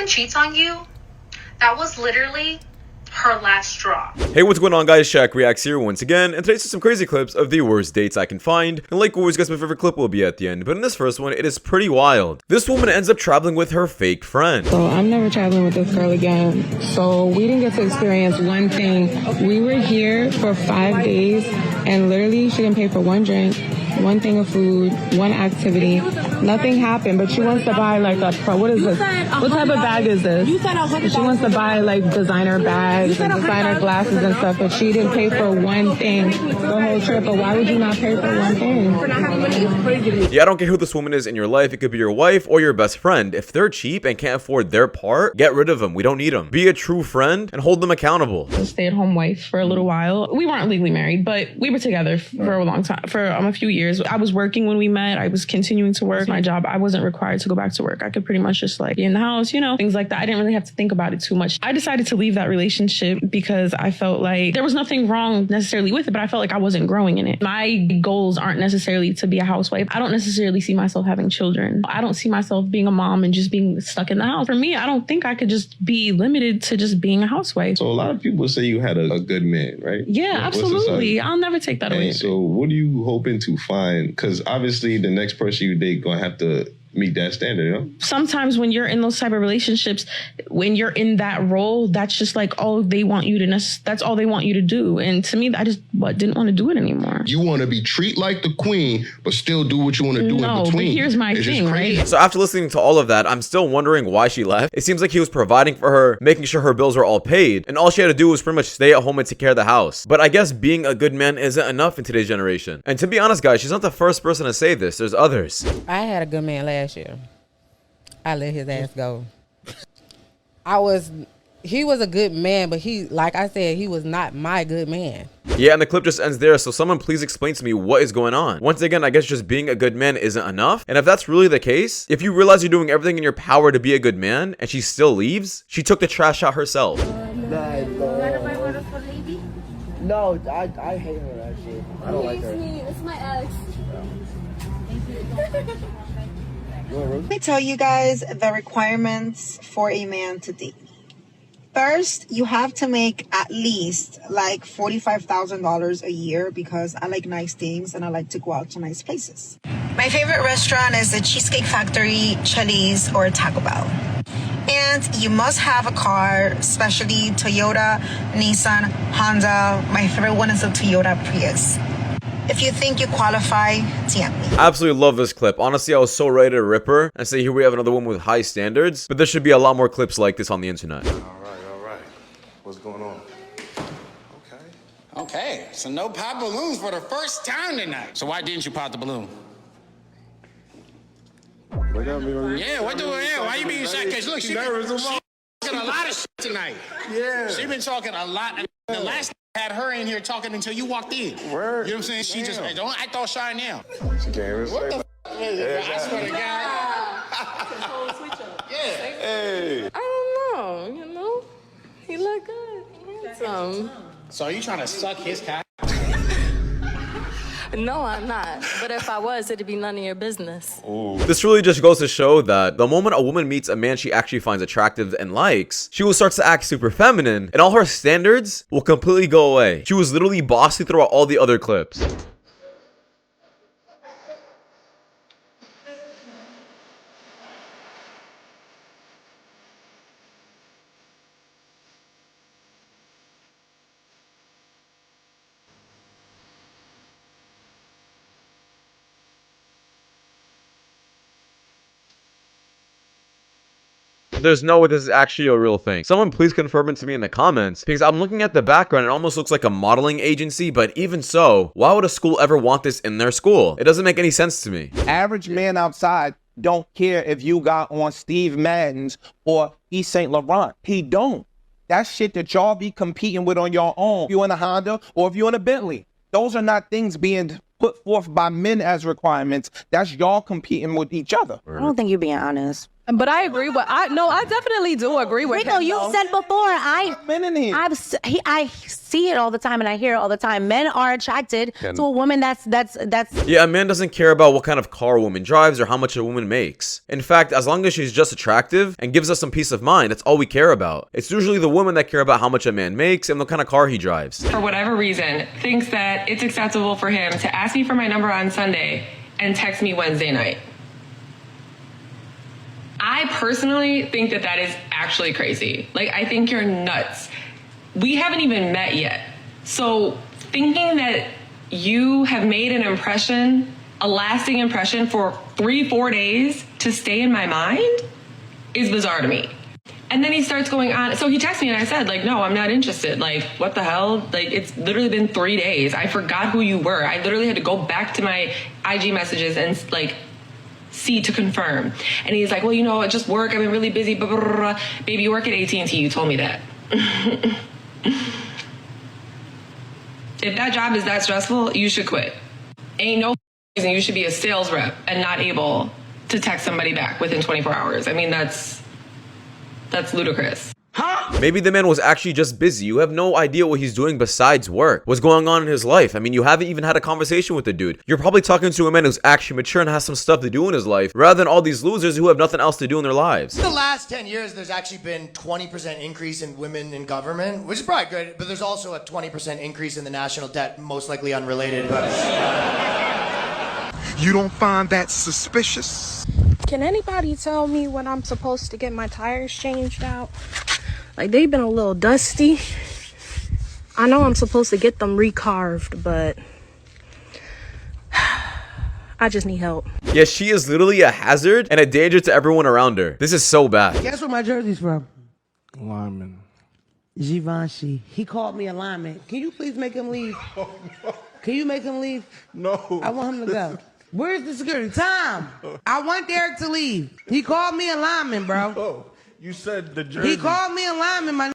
cheats on you, that was literally her last straw. Hey, what's going on, guys? Shak-Reacts here once again, and today's just some crazy clips of the worst dates I can find. And like always, guys, my favorite clip will be at the end, but in this first one, it is pretty wild. This woman ends up traveling with her fake friend. So I'm never traveling with this girl again. So we didn't get to experience one thing. We were here for 5 days, and literally she didn't pay for one drink, one thing of food, one activity. Nothing happened, but she wants to buy like what is this? What type of bag is this? She wants to buy like designer bags and designer glasses and stuff, but she didn't pay for one thing the whole trip. But why would you not pay for one thing? Yeah, I don't care who this woman is in your life. It could be your wife or your best friend. If they're cheap and can't afford their part, get rid of them. We don't need them. Be a true friend and hold them accountable. A stay-at-home wife for a little while. We weren't legally married, but we were together for a long time, for a few years. I was working when we met. I was continuing to work my job. I wasn't required to go back to work. I could pretty much just like be in the house, you know, things like that. I didn't really have to think about it too much. I decided to leave that relationship because I felt like there was nothing wrong necessarily with it, but I felt like I wasn't growing in it. My goals aren't necessarily to be a housewife. I don't necessarily see myself having children. I don't see myself being a mom and just being stuck in the house. For me, I don't think I could just be limited to just being a housewife. So a lot of people say you had a good man, right? Yeah, absolutely. I'll never take that away. So what are you hoping to find? Because obviously the next person you date gonna have to meet that standard, you know? Sometimes when you're in those type of relationships, when you're in that role, that's just like all they want you to, that's all they want you to do. And to me, I just didn't want to do it anymore. You want to be treated like the queen, but still do what you want to do in between. No, but here's my thing, right? So after listening to all of that, I'm still wondering why she left. It seems like he was providing for her, making sure her bills were all paid, and all she had to do was pretty much stay at home and take care of the house. But I guess being a good man isn't enough in today's generation. And to be honest, guys, she's not the first person to say this. There's others. I had a good man last year. I let his ass go. He was a good man, but like I said, he was not my good man. Yeah, and the clip just ends there, so someone please explain to me what is going on. Once again, I guess just being a good man isn't enough. And if that's really the case, if you realize you're doing everything in your power to be a good man, and she still leaves, she took the trash out herself. No, I hate her actually. I don't like her. It's my ex. Thank you. Let me tell you guys the requirements for a man to date. First, you have to make at least like $45,000 a year because I like nice things and I like to go out to nice places. My favorite restaurant is the Cheesecake Factory, Chili's, or Taco Bell. And you must have a car, especially Toyota, Nissan, Honda. My favorite one is the Toyota Prius. If you think you qualify, DM me. I absolutely love this clip. Honestly, I was so ready to rip her and say here we have another woman with high standards, but there should be a lot more clips like this on the internet. All right. What's going on? Okay, so no pop balloons for the first time tonight. So why didn't you pop the balloon? Yeah, why you being shy? Because look, she talking a lot of shit tonight. Yeah. She been talking a lot. The last had her in here talking until you walked in. Word. You know what I'm saying? She just don't act all shy now. She can't even What say the I swear to God. Yeah. Hey. I don't know, you know? He look good. Handsome. So are you trying to suck his cock? No, I'm not. But if I was, it'd be none of your business. Ooh. This really just goes to show that the moment a woman meets a man she actually finds attractive and likes, she will start to act super feminine and all her standards will completely go away. She was literally bossy throughout all the other clips. There's no way this is actually a real thing. Someone please confirm it to me in the comments, because I'm looking at the background, it almost looks like a modeling agency, but even so, why would a school ever want this in their school? It doesn't make any sense to me. Average man outside don't care if you got on Steve Madden's or Yves Saint Laurent. He don't. That's shit that y'all be competing with on your own. If you're in a Honda or if you're in a Bentley. Those are not things being put forth by men as requirements. That's y'all competing with each other. I don't think you're being honest. But I agree with I definitely do agree with Rico, him. you've said before, I see it all the time and I hear it all the time. Men are attracted to a woman that's Yeah, a man doesn't care about what kind of car a woman drives or how much a woman makes. In fact, as long as she's just attractive and gives us some peace of mind, that's all we care about. It's usually the women that care about how much a man makes and what kind of car he drives. For whatever reason, thinks that it's acceptable for him to ask me for my number on Sunday and text me Wednesday night. I personally think that that is actually crazy. Like, I think you're nuts. We haven't even met yet. So thinking that you have made an impression, a lasting impression for 3-4 days to stay in my mind is bizarre to me. And then he starts going on. So he texted me and I said, like, no, I'm not interested. Like, what the hell? Like, it's literally been 3 days. I forgot who you were. I literally had to go back to my IG messages and like see to confirm. And he's like, well, you know, just work. I've been really busy. Blah, blah, blah, blah. Baby, you work at AT&T. You told me that. If that job is that stressful, you should quit. Ain't no reason you should be a sales rep and not able to text somebody back within 24 hours. I mean, that's ludicrous. Maybe the man was actually just busy. You have no idea what he's doing besides work. What's going on in his life? I mean, you haven't even had a conversation with the dude. You're probably talking to a man who's actually mature and has some stuff to do in his life, rather than all these losers who have nothing else to do in their lives. In the last 10 years, there's actually been 20% increase in women in government, which is probably good, but there's also a 20% increase in the national debt, most likely unrelated. You don't find that suspicious? Can anybody tell me when I'm supposed to get my tires changed out? Like, they've been a little dusty. I know I'm supposed to get them recarved, but I just need help. Yeah, she is literally a hazard and a danger to everyone around her. This is so bad. Guess where my jersey's from? Lineman. Givenchy. He called me a lineman. Can you please make him leave? Oh, no. Can you make him leave? No. I want him to go. Where's the security? Tom, I want Derek to leave. He called me a lineman, bro. No. You said the jersey. He called me a lineman, my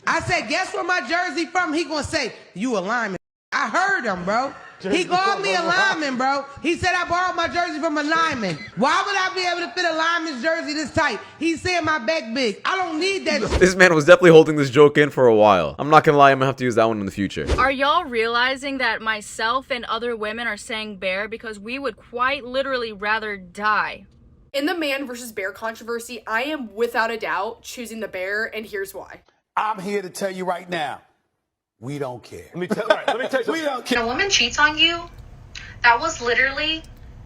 I said, guess where my jersey from? He gonna say, you a lineman. I heard him, bro. He called me a lineman, bro. He said I borrowed my jersey from a lineman. Why would I be able to fit a lineman's jersey this tight? He's saying my back big. I don't need that. This man was definitely holding this joke in for a while. I'm not gonna lie, I'm gonna have to use that one in the future. Are y'all realizing that myself and other women are saying bear because we would quite literally rather die? In the man versus bear controversy, I am without a doubt choosing the bear, and here's why. I'm here to tell you right now, we don't care. Let me tell you we don't care. When a woman cheats on you, that was literally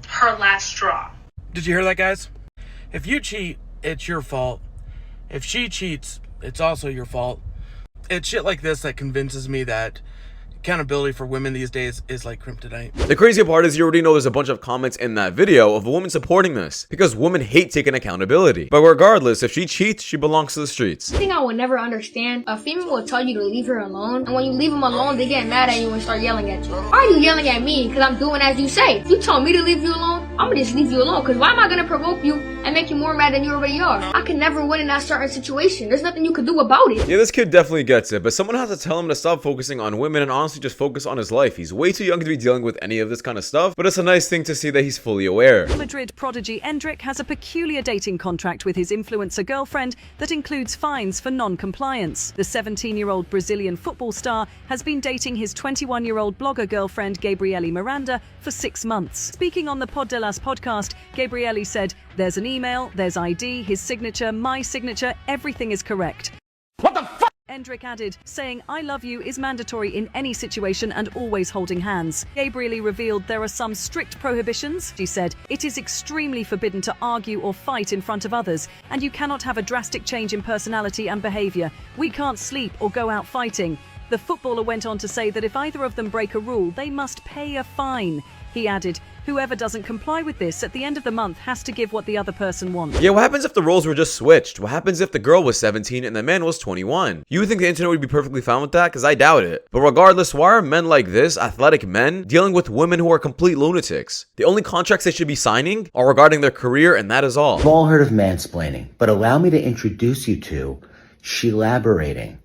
her last straw. Did you hear that, guys? If you cheat, it's your fault. If she cheats, it's also your fault. It's shit like this that convinces me that accountability for women these days is like kryptonite. The crazy part is you already know there's a bunch of comments in that video of a woman supporting this because women hate taking accountability. But regardless, if she cheats, she belongs to the streets. The thing I would never understand, a female will tell you to leave her alone, and when you leave them alone, they get mad at you and start yelling at you. Why are you yelling at me? Because I'm doing as you say. If you told me to leave you alone, I'm gonna just leave you alone, because why am I gonna provoke you and make you more mad than you already are? I can never win in that certain situation. There's nothing you can do about it. Yeah, this kid definitely gets it, but someone has to tell him to stop focusing on women and honestly just focus on his life. He's way too young to be dealing with any of this kind of stuff, but it's a nice thing to see that he's fully aware. Madrid prodigy Endrick has a peculiar dating contract with his influencer girlfriend that includes fines for non-compliance. The 17-year-old Brazilian football star has been dating his 21-year-old blogger girlfriend Gabriele Miranda for 6 months. Speaking on the Pod de las podcast, Gabriele said, "There's an email, there's ID, his signature, my signature, everything is correct." What the fuck? Endrick added, saying, "I love you is mandatory in any situation and always holding hands." Gabriele revealed there are some strict prohibitions. She said, "It is extremely forbidden to argue or fight in front of others, and you cannot have a drastic change in personality and behavior. We can't sleep or go out fighting." The footballer went on to say that if either of them break a rule, they must pay a fine. He added, "Whoever doesn't comply with this at the end of the month has to give what the other person wants." Yeah, what happens if the roles were just switched? What happens if the girl was 17 and the man was 21? You would think the internet would be perfectly fine with that? Because I doubt it. But regardless, why are men like this, athletic men, dealing with women who are complete lunatics? The only contracts they should be signing are regarding their career, and that is all. We've all heard of mansplaining, but allow me to introduce you to she-laborating.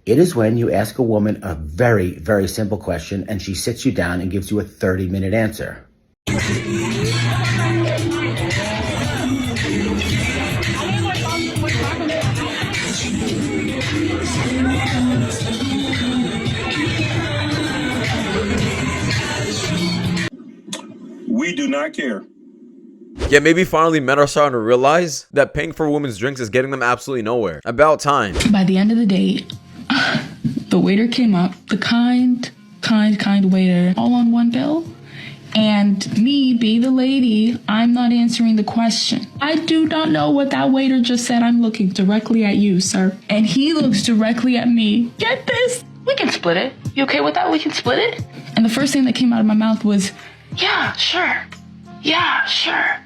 It is when you ask a woman a very, very simple question and she sits you down and gives you a 30-minute answer. not care. Yeah, maybe finally men are starting to realize that paying for women's drinks is getting them absolutely nowhere. About time. By the end of the day, the waiter came up, the kind waiter, all on one bill. And me, being the lady, I'm not answering the question. I do not know what that waiter just said. I'm looking directly at you, sir. And he looks directly at me. Get this? We can split it. You okay with that? We can split it? And the first thing that came out of my mouth was, yeah, sure. Yeah, sure.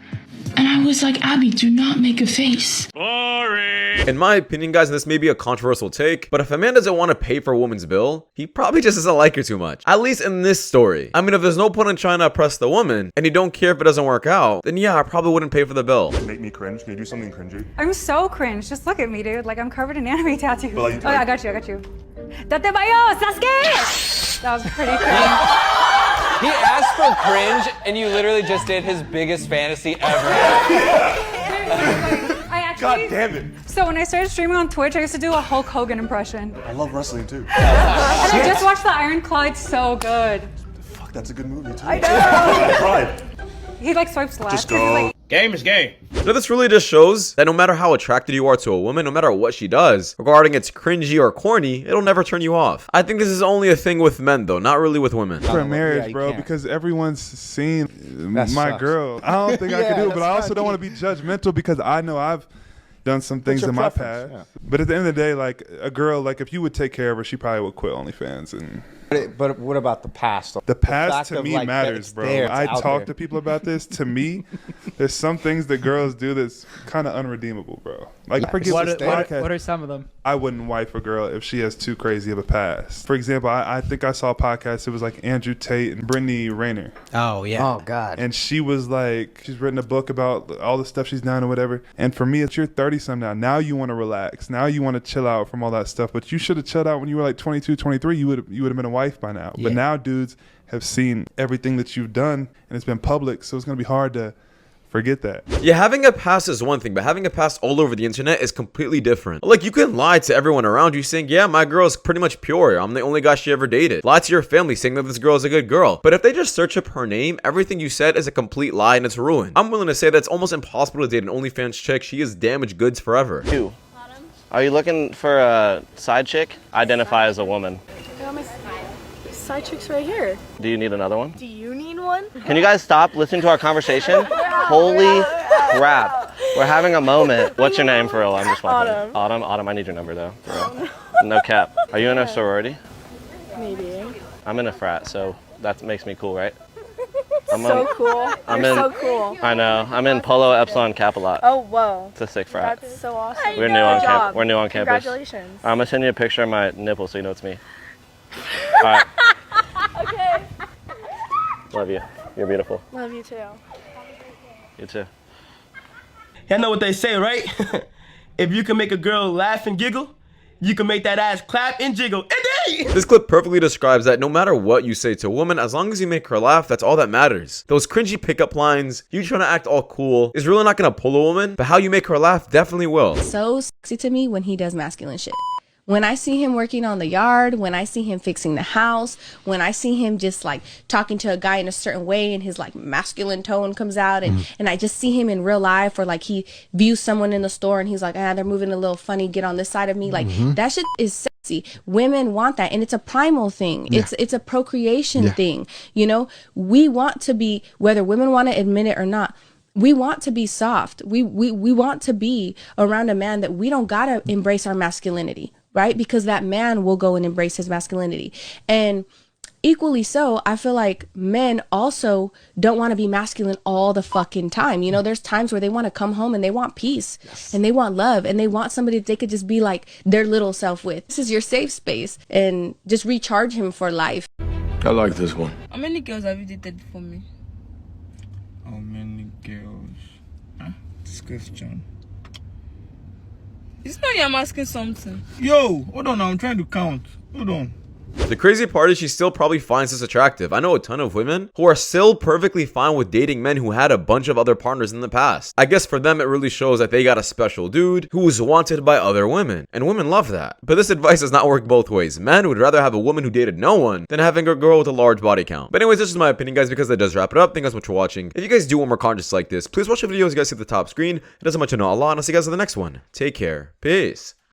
And I was like, Abby, do not make a face. Boring. In my opinion, guys, and this may be a controversial take, but if a man doesn't want to pay for a woman's bill, he probably just doesn't like her too much. At least in this story. I mean, if there's no point in trying to oppress the woman, and you don't care if it doesn't work out, then yeah, I probably wouldn't pay for the bill. Make me cringe. Can you do something cringy? I'm so cringe. Just look at me, dude. Like, I'm covered in anime tattoos. But like, oh, yeah, I got you. Date bayo, Sasuke! That was pretty cringe. He asked for cringe, and you literally just did his biggest fantasy ever. God damn it. So when I started streaming on Twitch, I used to do a Hulk Hogan impression. I love wrestling too. And I just watched the Iron Claw. It's so good. Fuck, that's a good movie too. I know. I cried. He like swipes left. Just go. Game is game. Now this really just shows that no matter how attracted you are to a woman, no matter what she does, regarding it's cringy or corny, it'll never turn you off. I think this is only a thing with men though, not really with women. For marriage, bro, because everyone's seen my girl. I don't think I can do it, but I also don't want to be judgmental because I know I've done some things in my past. Yeah. But at the end of the day, like a girl, like if you would take care of her, she probably would quit OnlyFans. And But what about the past? The past to me like, matters, bro. there, I talk to people about this. To me, there's some things that girls do that's kind of unredeemable, bro. Like, what are some of them? I wouldn't wife a girl if she has too crazy of a past. For example, I think I saw a podcast. It was like Andrew Tate and Brittany Rayner. Oh, yeah. Oh, God. And she was like, she's written a book about all the stuff she's done or whatever. And for me, it's you're 30-some now. Now you want to relax. Now you want to chill out from all that stuff. But you should have chilled out when you were like 22, 23. You would have been a wife by now. Yeah. But now dudes have seen everything that you've done and it's been public. So it's going to be hard to forget that. Yeah, having a past is one thing, but having a past all over the internet is completely different. Like, you can lie to everyone around you saying, yeah, my girl is pretty much pure. I'm the only guy she ever dated. Lie to your family saying that this girl is a good girl. But if they just search up her name, everything you said is a complete lie and it's ruined. I'm willing to say that it's almost impossible to date an OnlyFans chick. She is damaged goods forever. Are you looking for a side chick? Identify as a woman. Side chick's right here. Do you need another one? Do you need one? Can you guys stop listening to our conversation? Holy crap. We're having a moment. What's your name for real? I'm just wondering. Autumn, I need your number though. For real. No cap. Are you in a sorority? Maybe. I'm in a frat, so that makes me cool, right? Cool. You're so cool. I know. I'm in Polo Epsilon Kappa Lot. Oh, whoa. It's a sick frat. That's so awesome. We're new on campus. We're new on campus. Congratulations. I'm gonna send you a picture of my nipple so you know it's me. All right. Okay. Love you. You're beautiful. Love you too. You too. Y'all know what they say, right? If you can make a girl laugh and giggle, you can make that ass clap and jiggle. This clip perfectly describes that no matter what you say to a woman, as long as you make her laugh, that's all that matters. Those cringy pickup lines, you trying to act all cool, is really not gonna pull a woman, but how you make her laugh definitely will. So sexy to me when he does masculine shit. When I see him working on the yard, when I see him fixing the house, when I see him just like talking to a guy in a certain way and his like masculine tone comes out and I just see him in real life, or like he views someone in the store and he's like, they're moving a little funny, get on this side of me. Like that shit is sexy. Women want that, and it's a primal thing. Yeah. It's a procreation thing. You know, we want to be, whether women want to admit it or not, we want to be soft. We want to be around a man that we don't gotta embrace our masculinity. Right? Because that man will go and embrace his masculinity. And equally so, I feel like men also don't want to be masculine all the fucking time. You know, there's times where they want to come home and they want peace and they want love and they want somebody that they could just be like their little self with. This is your safe space, and just recharge him for life. I like this one. How many girls have you dated for me? How many girls? This question. It's not you, I'm asking something. Yo, hold on, I'm trying to count. Hold on. The crazy part is she still probably finds this attractive. I know a ton of women who are still perfectly fine with dating men who had a bunch of other partners in the past. I guess for them it really shows that they got a special dude who was wanted by other women, and women love that. But this advice does not work both ways. Men would rather have a woman who dated no one than having a girl with a large body count. But anyways, this is my opinion, guys, because that does wrap it up. Thank you guys so much for watching. If you guys do want more content like this, please watch the videos you guys see at the top screen. It doesn't much to know Allah, and I'll see you guys in the next one. Take care. Peace.